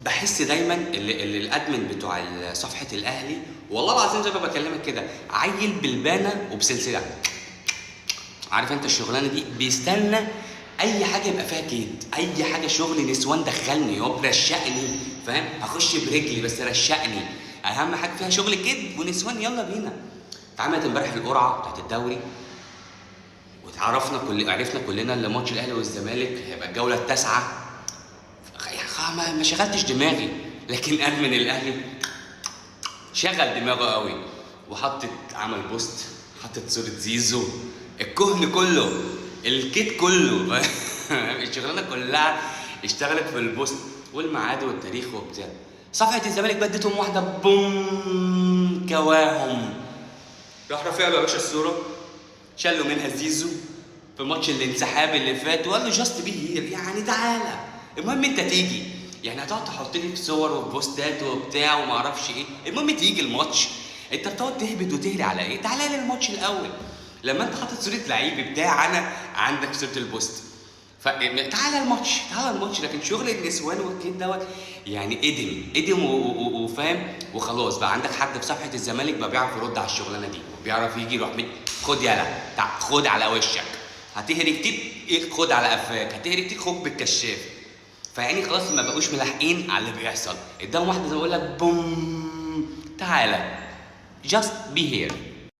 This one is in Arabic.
باحس دايمًا الadmin بتوع صفحة الأهلي والله العظيم زي ما باكلمك كده، عيّل بلبانة وبسلسلة، عارف أنت الشغلانة دي؟ بيستنى أي حاجة يبقى فيها كيد، أي حاجة شغل نسوان دخّلني، يابا رشّقني، فاهم؟ هاخش برجلي بس رشّقني، أهم حاجة فيها شغل كدب ونسوان يالّا بينا. اتعملت امبارح القرعة بتاعة الدوري، عرفنا كلنا إن ماتش الأهلي والزمالك هيبقى الجولة التاسعة. ما شغلتش دماغي، لكن admin الأهلي شغل دماغه قوي عمل بوست، حطت صورة زيزو، الكهن كله، الكيت كله الشغلانة كلها اشتغلت في البوست والميعاد والتاريخ وبتاع. صفحة الزمالك بدتهم واحدة بوم كواهم، راح رافع له يا باشا الصورة، شالوا منها زيزو في ماتش الانسحاب اللي فات وقال له جاست بي هير، يعني تعالى المهم انت تيجي، يعني هتقعد تحط لي في صور وبوستات وبتاع وما اعرفش ايه، المهم تيجي الماتش. انت بتقعد تهبد وتهري على ايه؟ تعالى لي الماتش الاول. لما انت حاطط صوره لعيب بتاع انا عندك صوره البوست، تعالى الماتش، لكن شغل النسوان والكيد دوت يعني ادم وفاهم وخلاص. بقى عندك حد في صفحه الزمالك بقى بيعرف يرد على الشغلانه دي، بيعرف يجي يروح خد يلا خد على وشك، هتهري كتير خد على قفاك، هتهري كتير خد بالكشاف. فيعني خلاص ما بقوش ملاحقين على اللي بيحصل قدام واحده زي ما بقول لك بوم تعالى just be here.